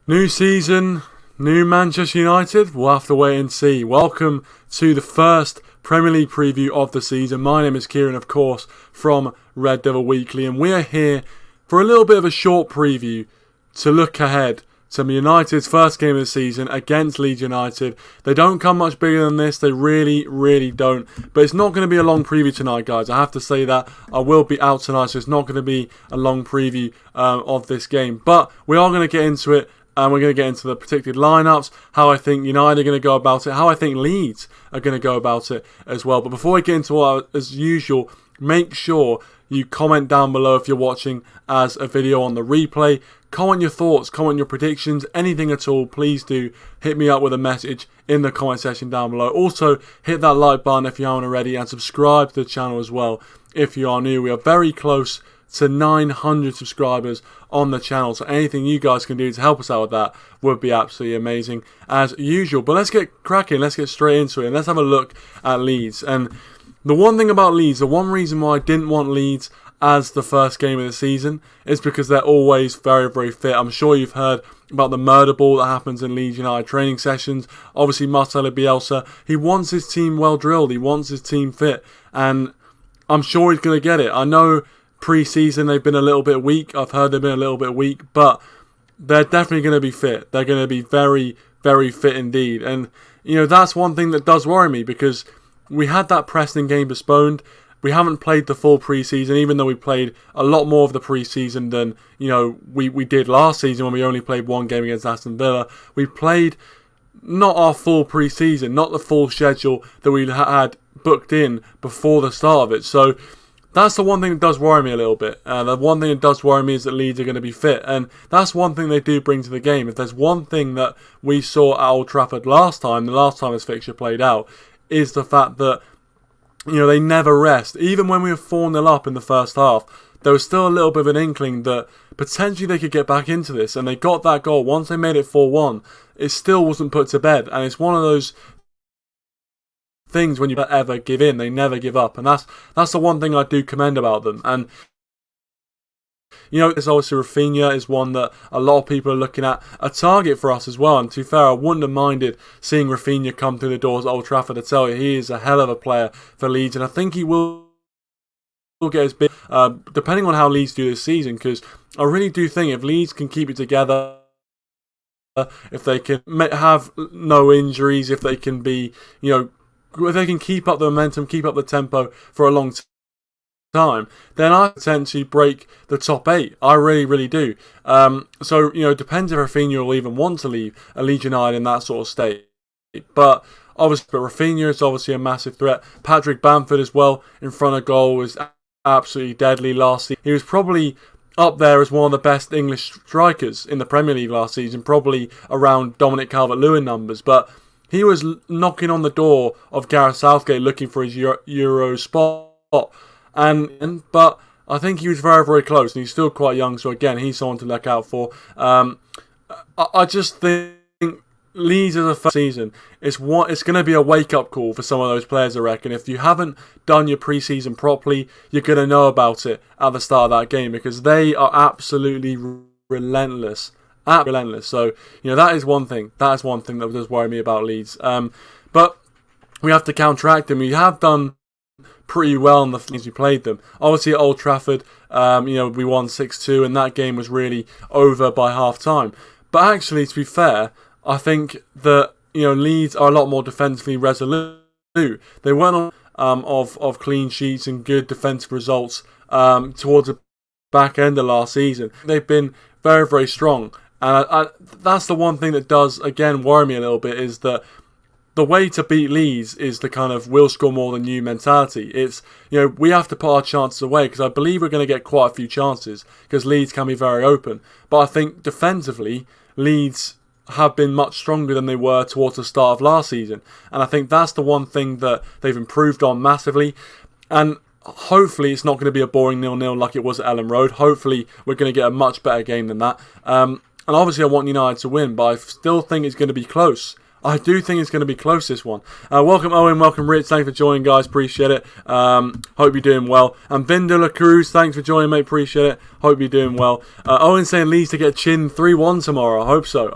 New season, new Manchester United. We'll have to wait and see. Welcome to the first Premier League preview of the season. My name is Kieran, of course, from Red Devil Weekly, and we are here for a little bit of a short preview to look ahead to United's first game of the season against Leeds United. They don't come much bigger than this. They really don't. But it's not going to be a long preview tonight, guys. I have to say that. I will be out tonight, so it's not going to be a long preview of this game. But we are going to get into it. And we're going to get into the predicted lineups, how I think United are going to go about it, how I think Leeds are going to go about it as well. But before we get into it, as usual, make sure you comment down below if you're watching as a video on the replay. Comment your thoughts, comment your predictions, anything at all. Please do hit me up with a message in the comment section down below. Also, hit that like button if you haven't already, and subscribe to the channel as well if you are new. We are very close to 900 subscribers on the channel, so anything you guys can do to help us out with that would be absolutely amazing as usual. But let's get cracking, let's get straight into it, and let's have a look at Leeds. And the one thing about Leeds, the one reason why I didn't want Leeds as the first game of the season is because they're always very fit. I'm sure you've heard about the murder ball that happens in Leeds United training sessions. Obviously Marcelo Bielsa, he wants his team well drilled, he wants his team fit, and I'm sure he's going to get it. I know pre-season they've been a little bit weak. I've heard they've been a little bit weak, but they're definitely going to be fit. They're going to be very fit indeed. And you know, that's one thing that does worry me, because we had that Preston game postponed. We haven't played the full pre-season, even though we played a lot more of the pre-season than, you know, we did last season when we only played one game against Aston Villa. We played not our full pre-season, not the full schedule that we had booked in before the start of it. So that's the one thing that does worry me a little bit. The one thing that does worry me is that Leeds are going to be fit. And that's one thing they do bring to the game. If there's one thing that we saw at Old Trafford the last time this fixture played out, is the fact that, you know, they never rest. Even when we were 4-0 up in the first half, there was still a little bit of an inkling that potentially they could get back into this. And they got that goal. Once they made it 4-1, it still wasn't put to bed. And it's one of those things when you ever give in, they never give up, and that's the one thing I do commend about them. And you know, there's obviously Rafinha is one that a lot of people are looking at, a target for us as well. And to be fair, I wouldn't have minded seeing Rafinha come through the doors at Old Trafford. I tell you, he is a hell of a player for Leeds, and I think he will get his big, depending on how Leeds do this season, because I really do think if Leeds can keep it together, if they can have no injuries, if they can be, you know, if they can keep up the momentum, keep up the tempo for a long time, then I potentially break the top 8. I really do. So, you know, it depends if Rafinha will even want to leave a Leeds United in that sort of state. But Rafinha is obviously a massive threat. Patrick Bamford as well in front of goal was absolutely deadly last season. He was probably up there as one of the best English strikers in the Premier League last season, probably around Dominic Calvert-Lewin numbers, but he was knocking on the door of Gareth Southgate looking for his Euro spot. But I think he was very close, and he's still quite young, so again, he's someone to look out for. I just think Leeds as a first season, it's going to be a wake-up call for some of those players, I reckon. If you haven't done your pre-season properly, you're going to know about it at the start of that game, because they are absolutely relentless. So, you know, that is one thing that does worry me about Leeds. But we have to counteract them. We have done pretty well in the games we played them. Obviously at Old Trafford, you know, we won 6-2, and that game was really over by half time. But actually, to be fair, I think that, you know, Leeds are a lot more defensively resolute. They went on of clean sheets and good defensive results towards the back end of last season. They've been very strong. And that's the one thing that does, again, worry me a little bit, is that the way to beat Leeds is the kind of we'll score more than you mentality. It's, you know, we have to put our chances away, because I believe we're going to get quite a few chances, because Leeds can be very open. But I think defensively, Leeds have been much stronger than they were towards the start of last season. And I think that's the one thing that they've improved on massively. And hopefully it's not going to be a boring 0-0 like it was at Ellen Road. Hopefully we're going to get a much better game than that. And obviously I want United to win, but I still think it's going to be close. I do think it's going to be close, this one. Welcome Owen, welcome Rich, thanks for joining, guys, appreciate it. Hope you're doing well. And Vin de la Cruz, thanks for joining, mate, appreciate it. Hope you're doing well. Owen saying Leeds to get chin 3-1 tomorrow. I hope so,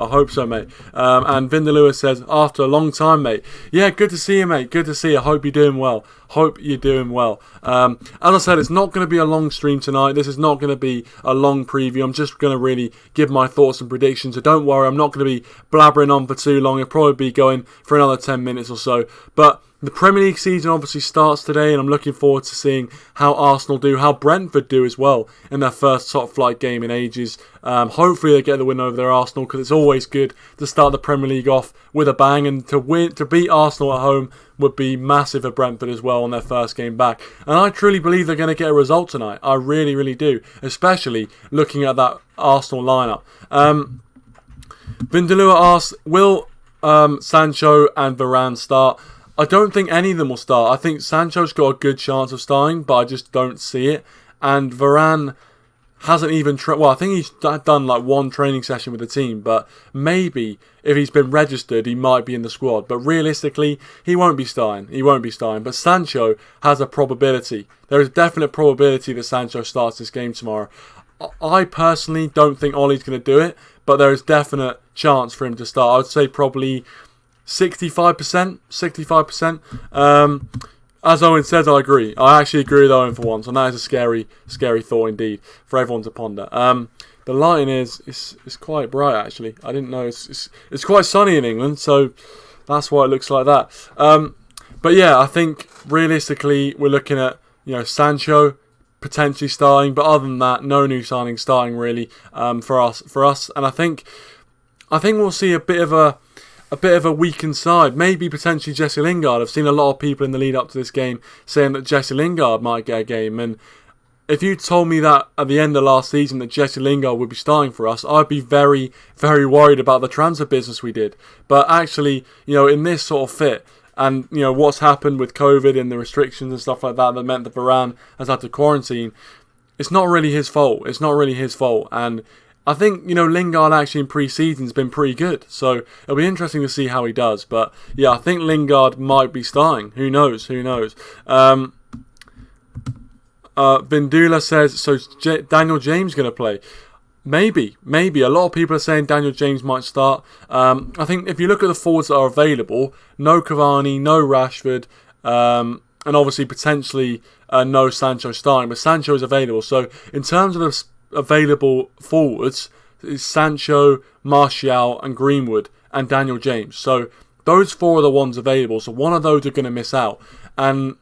mate. And Vindalua says, after a long time, mate. Yeah, good to see you, mate. Good to see you. Hope you're doing well. As I said, it's not going to be a long stream tonight. This is not going to be a long preview. I'm just going to really give my thoughts and predictions. So don't worry, I'm not going to be blabbering on for too long. It'll probably be going for another 10 minutes or so. But the Premier League season obviously starts today, and I'm looking forward to seeing how Arsenal do, how Brentford do as well in their first top flight game in ages. Hopefully they get the win over their Arsenal, because it's always good to start the Premier League off with a bang, and to beat Arsenal at home would be massive for Brentford as well on their first game back. And I truly believe they're going to get a result tonight. I really, really do, especially looking at that Arsenal lineup. Vindalua asks, will Sancho and Varane start? I don't think any of them will start. I think Sancho's got a good chance of starting, but I just don't see it. And Varane hasn't even... I think he's done like one training session with the team, but maybe if he's been registered, he might be in the squad. But realistically, he won't be starting. But Sancho has a probability. There is a definite probability that Sancho starts this game tomorrow. I personally don't think Ole's going to do it, but there is definite chance for him to start. I would say probably 65%. As Owen says, I agree. I actually agree with Owen for once, and that is a scary thought indeed for everyone to ponder. The lighting is quite bright actually. I didn't know it's quite sunny in England, so that's why it looks like that. But yeah, I think realistically we're looking at Sancho potentially starting, but other than that, no new signings starting really for us. And I think we'll see a bit of a weakened side. Maybe potentially Jesse Lingard. I've seen a lot of people in the lead up to this game saying that Jesse Lingard might get a game. And if you told me that at the end of last season that Jesse Lingard would be starting for us, I'd be very, very worried about the transfer business we did. But actually, in this sort of fit, and what's happened with COVID and the restrictions and stuff like that meant that Varane has had to quarantine, it's not really his fault. And I think, Lingard actually in pre-season has been pretty good. So it'll be interesting to see how he does. But yeah, I think Lingard might be starting. Who knows? Vindula says, so Daniel James going to play? Maybe. A lot of people are saying Daniel James might start. I think if you look at the forwards that are available, no Cavani, no Rashford, and obviously potentially no Sancho starting. But Sancho is available. So in terms of the available forwards is Sancho, Martial and Greenwood and Daniel James. So those four are the ones available. So one of those are going to miss out. And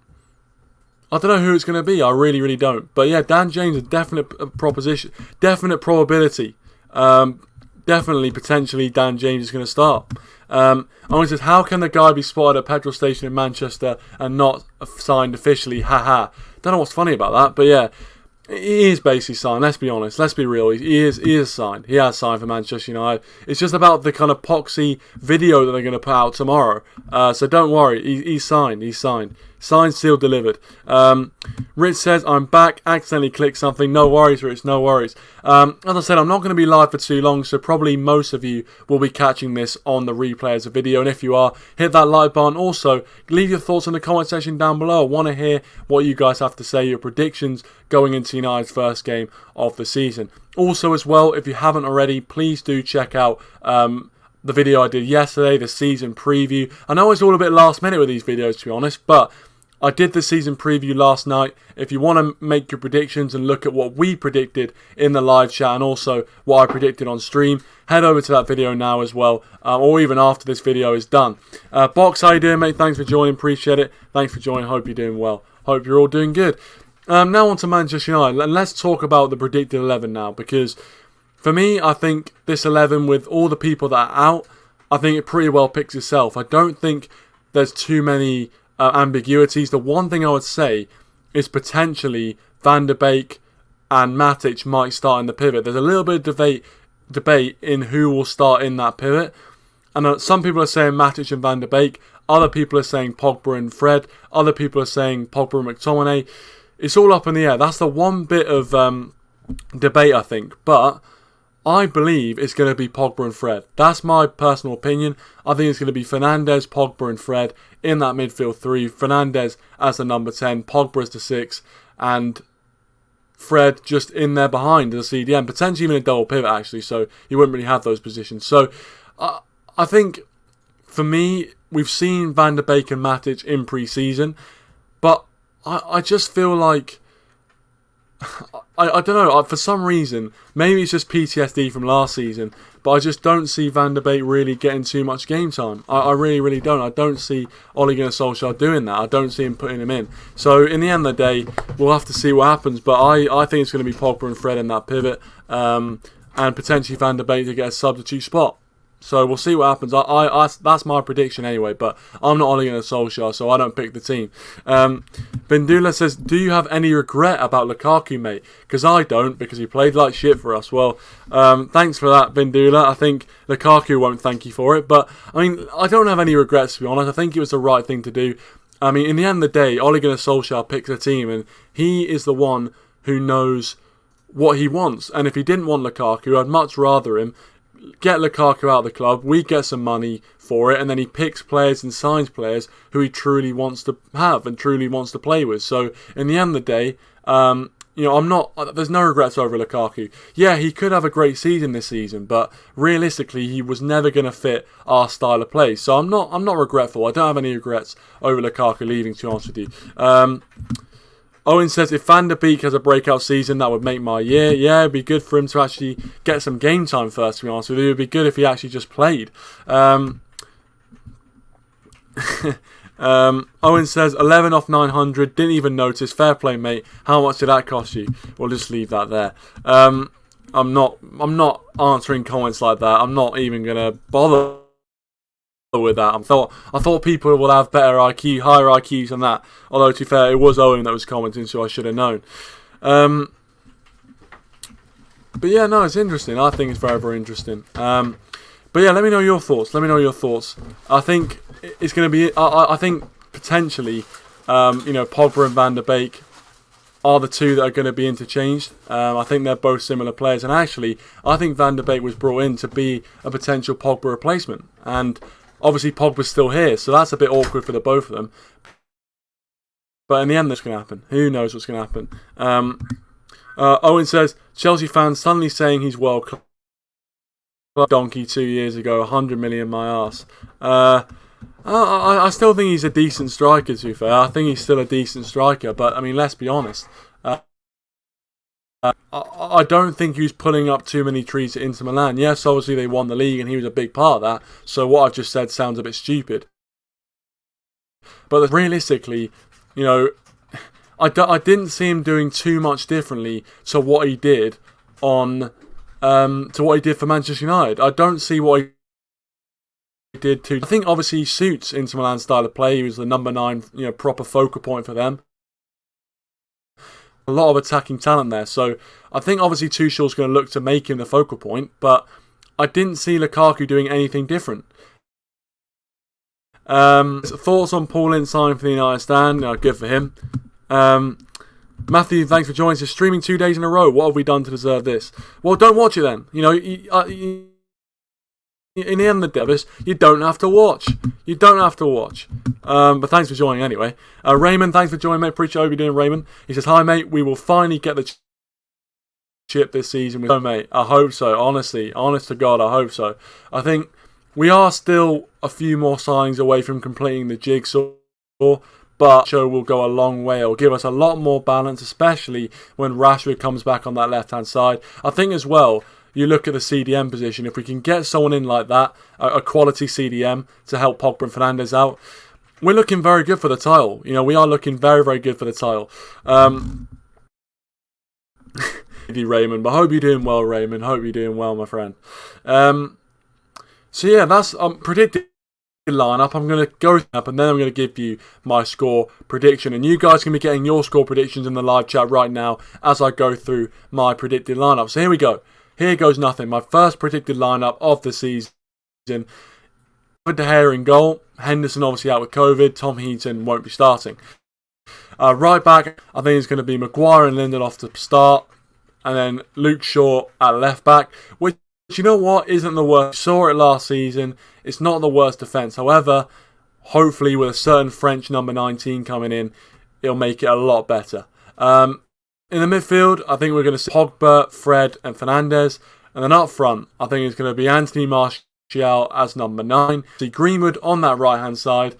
I don't know who it's going to be. I really, really don't. But yeah, Dan James is a definite proposition, definite probability. Definitely, potentially, Dan James is going to start. Owen says, how can the guy be spotted at a petrol station in Manchester and not signed officially? Haha. Don't know what's funny about that, but yeah. He is basically signed, let's be honest, let's be real, he is signed. He has signed for Manchester United. It's just about the kind of poxy video that they're going to put out tomorrow. So don't worry, he's signed. Signed, sealed, delivered. Rich says, I'm back, accidentally clicked something. No worries, Rich, no worries. As I said, I'm not going to be live for too long, so probably most of you will be catching this on the replay as a video. And if you are, hit that like button. Also, leave your thoughts in the comment section down below. I want to hear what you guys have to say, your predictions going into United's first game of the season. Also as well, if you haven't already, please do check out the video I did yesterday, the season preview. I know it's all a bit last minute with these videos, to be honest, but I did the season preview last night. If you want to make your predictions and look at what we predicted in the live chat and also what I predicted on stream, head over to that video now as well, or even after this video is done. Box, how you doing, mate? Thanks for joining, appreciate it. Thanks for joining, hope you're doing well. Hope you're all doing good. Now on to Manchester United, and let's talk about the predicted 11 now, because for me, I think this 11 with all the people that are out, I think it pretty well picks itself. I don't think there's too many ambiguities. The one thing I would say is potentially Van de Beek and Matic might start in the pivot. There's a little bit of debate in who will start in that pivot. And some people are saying Matic and Van de Beek. Other people are saying Pogba and Fred. Other people are saying Pogba and McTominay. It's all up in the air. That's the one bit of debate, I think. But I believe it's going to be Pogba and Fred. That's my personal opinion. I think it's going to be Fernandes, Pogba and Fred in that midfield three. Fernandes as the number 10, Pogba as the 6, and Fred just in there behind as a CDM, potentially even a double pivot actually, so you wouldn't really have those positions. So I think for me, we've seen Van der Beek and Matic in pre-season, but I just feel like I don't know, for some reason, maybe it's just PTSD from last season, but I just don't see Van der Beek really getting too much game time. I really, really don't. I don't see Ole Gunnar Solskjaer doing that. I don't see him putting him in. So in the end of the day, we'll have to see what happens, but I think it's going to be Pogba and Fred in that pivot, and potentially Van der Beek to get a substitute spot. So we'll see what happens. I that's my prediction anyway, but I'm not Ole Gunnar Solskjaer, so I don't pick the team. Bindula says, do you have any regret about Lukaku, mate? Because I don't, because he played like shit for us. Well, thanks for that, Bindula. I think Lukaku won't thank you for it, but I mean, I don't have any regrets, to be honest. I think it was the right thing to do. I mean, in the end of the day, Ole Gunnar Solskjaer picks a team, and he is the one who knows what he wants. And if he didn't want Lukaku, I'd much rather him get Lukaku out of the club, we get some money for it, and then he picks players and signs players who he truly wants to have and truly wants to play with. So in the end of the day, there's no regrets over Lukaku. Yeah, he could have a great season this season, but realistically, he was never going to fit our style of play. So I'm not regretful. I don't have any regrets over Lukaku leaving, to be honest with you. Owen says, if Van der Beek has a breakout season, that would make my year. Yeah, it'd be good for him to actually get some game time first, to be honest with you. It would be good if he actually just played. Owen says, 11 off 900, didn't even notice. Fair play, mate. How much did that cost you? We'll just leave that there. I'm not answering comments like that. I'm not even going to bother with that. I thought people will have better IQ, higher IQs than that. Although, to be fair, it was Owen that was commenting, so I should have known. But yeah, no, it's interesting. I think it's very, very interesting. But yeah, let me know your thoughts. I think it's going to be. I think potentially, Pogba and Van der Beek are the two that are going to be interchanged. I think they're both similar players, and actually, I think Van der Beek was brought in to be a potential Pogba replacement, and obviously, Pogba's still here, so that's a bit awkward for the both of them. But in the end, that's going to happen. Who knows what's going to happen? Owen says, Chelsea fans suddenly saying he's world class. Donkey 2 years ago, 100 million my arse. I still think he's a decent striker, to be fair. I think he's still a decent striker, but I mean, let's be honest. I don't think he was pulling up too many trees at Inter Milan. Yes, obviously they won the league and he was a big part of that. So what I've just said sounds a bit stupid. But realistically, I didn't see him doing too much differently to what he did for Manchester United. I don't see what he did I think obviously he suits Inter Milan's style of play. He was the number 9, proper focal point for them. A lot of attacking talent there, so I think obviously Tuchel's going to look to make him the focal point, but I didn't see Lukaku doing anything different. Thoughts on Paul Ince signing for the United stand? Good for him. Matthew, thanks for joining us. Streaming 2 days in a row. What have we done to deserve this? Well, don't watch it then. In the end of the day, you don't have to watch. But thanks for joining anyway. Raymond, thanks for joining, mate. Appreciate what you're doing, Raymond. He says, hi, mate. We will finally get the chip this season. Mate, I hope so. Honestly, honest to God, I hope so. I think we are still a few more signings away from completing the jigsaw, but show will go a long way. It will give us a lot more balance, especially when Rashford comes back on that left-hand side. I think as well, you look at the CDM position, if we can get someone in like that, a quality CDM to help Pogba and Fernandes out, we're looking very good for the title. We are looking very, very good for the title. Raymond, but hope you're doing well, Raymond. Hope you're doing well, my friend. So yeah, that's predicted lineup. I'm going to go up and then I'm going to give you my score prediction, and you guys can be getting your score predictions in the live chat right now as I go through my predicted lineup. So here we go. Here goes nothing. My first predicted lineup of the season. De Gea in goal. Henderson obviously out with COVID. Tom Heaton won't be starting. Right back, I think it's going to be Maguire and Lindelof to start. And then Luke Shaw at left back. Which, you know what, isn't the worst. We saw it last season. It's not the worst defence. However, hopefully with a certain French number 19 coming in, it'll make it a lot better. In the midfield, I think we're going to see Pogba, Fred and Fernandes. And then up front, I think it's going to be Anthony Martial as number 9. See Greenwood on that right-hand side.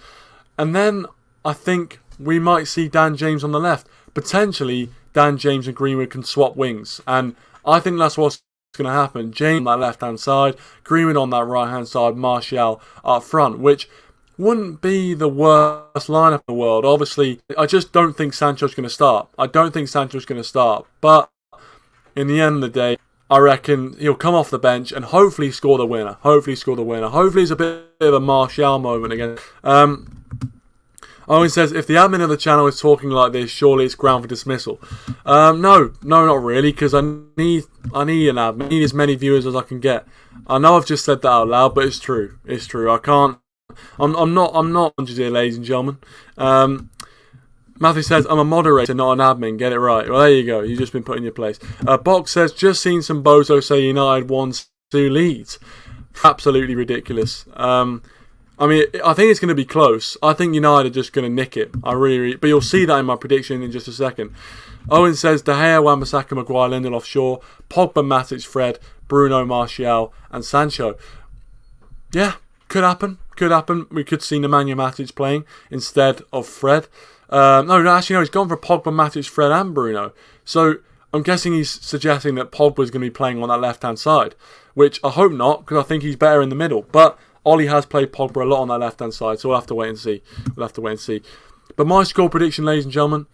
And then I think we might see Dan James on the left. Potentially, Dan James and Greenwood can swap wings. And I think that's what's going to happen. James on that left-hand side, Greenwood on that right-hand side, Martial up front, which wouldn't be the worst lineup in the world. Obviously, I just don't think Sancho's going to start. But in the end of the day, I reckon he'll come off the bench and hopefully score the winner. Hopefully it's a bit of a Martial moment again. Owen says, if the admin of the channel is talking like this, surely it's ground for dismissal. No, not really, because I need an admin. I need as many viewers as I can get. I know I've just said that out loud, but it's true. I can't. I'm not here, ladies and gentlemen. Matthew says, I'm a moderator, not an admin. Get it right. Well, there you go. You've just been put in your place. Box says, just seen some bozo say United won 2 Leeds. Absolutely ridiculous. I mean, I think it's going to be close. I think United are just going to nick it. But you'll see that in my prediction in just a second. Owen says, De Gea, Wan-Bissaka, Maguire, Lindelof, Shaw, Pogba, Matic, Fred, Bruno, Martial, and Sancho. Yeah, could happen. We could see Nemanja Matic playing instead of Fred. No, he's gone for Pogba, Matic, Fred, and Bruno. So I'm guessing he's suggesting that Pogba's going to be playing on that left-hand side, which I hope not, because I think he's better in the middle. But Ollie has played Pogba a lot on that left-hand side, so we'll have to wait and see. But my score prediction, ladies and gentlemen,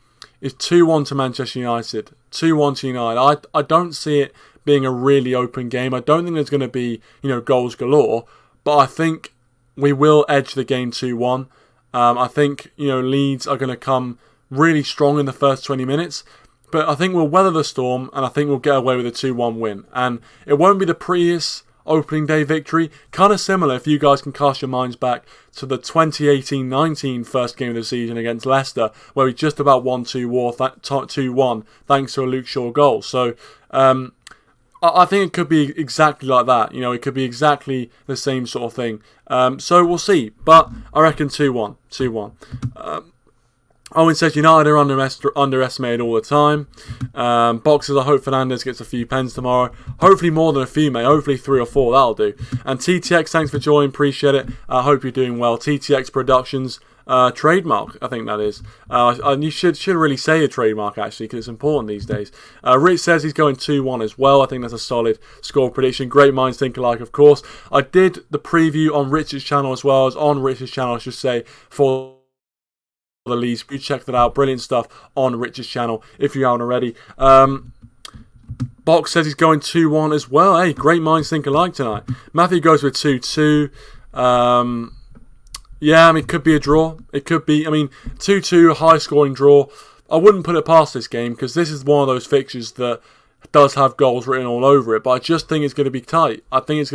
is 2-1 to Manchester United. 2-1 to United. I don't see it being a really open game. I don't think there's going to be, goals galore, but I think we will edge the game 2-1. I think, Leeds are going to come really strong in the first 20 minutes. But I think we'll weather the storm, and I think we'll get away with a 2-1 win. And it won't be the prettiest opening day victory. Kind of similar, if you guys can cast your minds back to the 2018-19 first game of the season against Leicester, where we just about won 2-1 thanks to a Luke Shaw goal. So I think it could be exactly like that. It could be exactly the same sort of thing. So we'll see. But I reckon 2-1. Owen says United are underestimated all the time. Boxers, I hope Fernandes gets a few pens tomorrow. Hopefully more than a few, mate. Hopefully 3 or 4, that'll do. And TTX, thanks for joining. Appreciate it. I hope you're doing well. TTX Productions, trademark, I think that is. And you should really say a trademark, actually, because it's important these days. Rich says he's going 2-1 as well. I think that's a solid score prediction. Great minds think alike, of course. I did the preview on Rich's channel as well. I should say, for the Leeds. You check that out. Brilliant stuff on Rich's channel if you haven't already. Box says he's going 2-1 as well. Hey, great minds think alike tonight. Matthew goes with 2-2. Yeah, it could be a draw. It could be, 2-2, a high-scoring draw. I wouldn't put it past this game, because this is one of those fixtures that does have goals written all over it, but I just think it's going to be tight. Raymond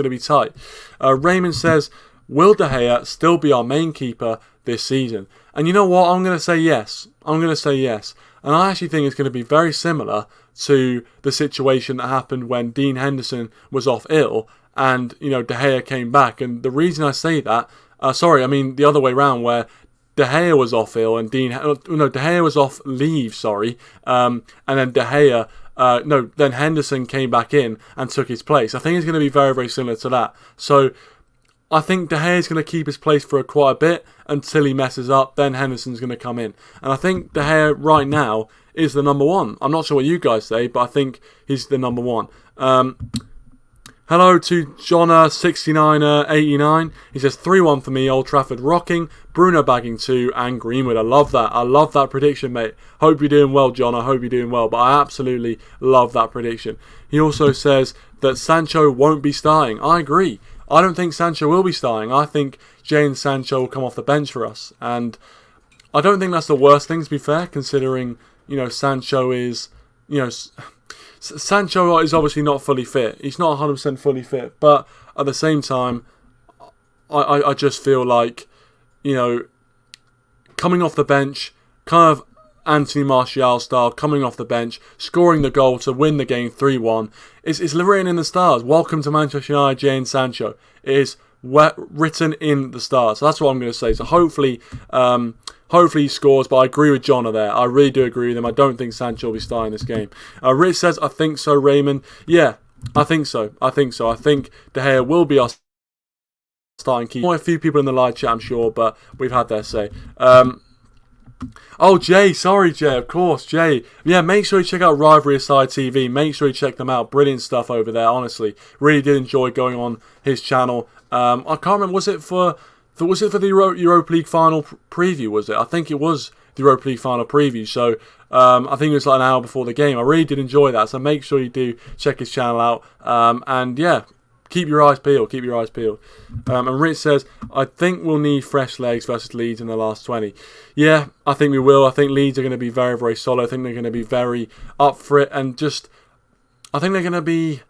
says, will De Gea still be our main keeper this season? And you know what? I'm going to say yes. And I actually think it's going to be very similar to the situation that happened when Dean Henderson was off ill and, De Gea came back. And the reason I say that, the other way around, where De Gea was off ill and De Gea was off leave, and then then Henderson came back in and took his place. I think it's going to be very, very similar to that. So I think De Gea is going to keep his place for quite a bit until he messes up. Then Henderson's going to come in. And I think De Gea right now is the number 1. I'm not sure what you guys say, but I think he's the number 1. Hello to Jonna6989. He says 3-1 for me, Old Trafford rocking, Bruno bagging 2, and Greenwood. I love that prediction, mate. Hope you're doing well, John. I hope you're doing well, but I absolutely love that prediction. He also says that Sancho won't be starting. I agree. I don't think Sancho will be starting. I think Jadon Sancho will come off the bench for us. And I don't think that's the worst thing, to be fair, considering, Sancho is, Sancho is obviously not fully fit. He's not 100% fully fit. But at the same time, I just feel like, coming off the bench, kind of Anthony Martial style, coming off the bench, scoring the goal to win the game 3-1. It's written in the stars. Welcome to Manchester United, Jadon Sancho. It is written in the stars. So that's what I'm going to say. So hopefully Hopefully he scores, but I agree with John there. I really do agree with him. I don't think Sancho will be starting this game. Rich says, I think so, Raymond. Yeah, I think so. I think De Gea will be our starting keeper. A few people in the live chat, I'm sure, but we've had their say. Oh, Jay. Sorry, Jay. Of course, Jay. Yeah, make sure you check out Rivalry Aside TV. Make sure you check them out. Brilliant stuff over there, honestly. Really did enjoy going on his channel. I can't remember, was it for the Europa League final preview, was it? I think it was the Europa League final preview, so I think it was like an hour before the game. I really did enjoy that, so make sure you do check his channel out. And yeah, keep your eyes peeled, and Rich says, I think we'll need fresh legs versus Leeds in the last 20. Yeah, I think we will. I think Leeds are going to be very, very solid. I think they're going to be very up for it, and just, I think they're going to be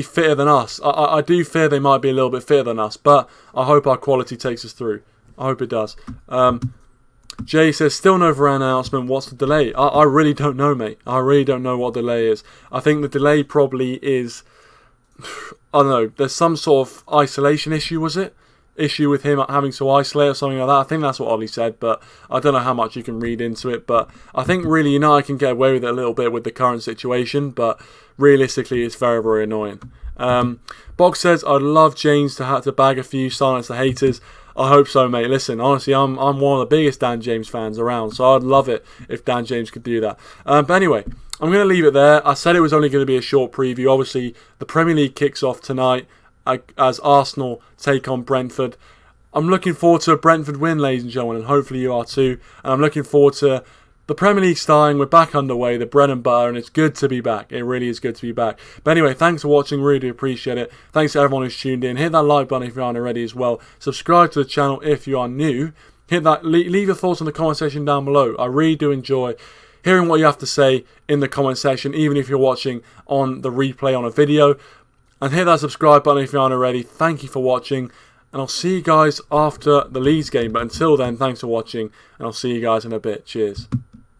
fitter than us. I do fear they might be a little bit fitter than us, but I hope our quality takes us through. I hope it does. Jay says, still no Varane announcement. What's the delay? I really don't know, mate. I really don't know what delay is. I think the delay probably is, I don't know, there's some sort of isolation issue, was it? Issue with him having to isolate or something like that. I think that's what Ollie said, but I don't know how much you can read into it. But I think really United can get away with it a little bit with the current situation, but realistically it's very, very annoying. Box says, I'd love James to have to bag a few, silence the haters. I hope so, mate. Listen, honestly, I'm one of the biggest Dan James fans around, so I'd love it if Dan James could do that. But anyway, I'm going to leave it there. I said it was only going to be a short preview. Obviously, the Premier League kicks off tonight as Arsenal take on Brentford. I'm looking forward to a Brentford win, ladies and gentlemen, and hopefully you are too. And I'm looking forward to the Premier League starting. We're back underway, the bread and butter, and it's good to be back. It really is good to be back. But anyway, thanks for watching. Really do appreciate it. Thanks to everyone who's tuned in. Hit that like button if you aren't already as well. Subscribe to the channel if you are new. Hit that. Leave your thoughts in the comment section down below. I really do enjoy hearing what you have to say in the comment section, even if you're watching on the replay on a video. And hit that subscribe button if you aren't already. Thank you for watching. And I'll see you guys after the Leeds game. But until then, thanks for watching. And I'll see you guys in a bit. Cheers.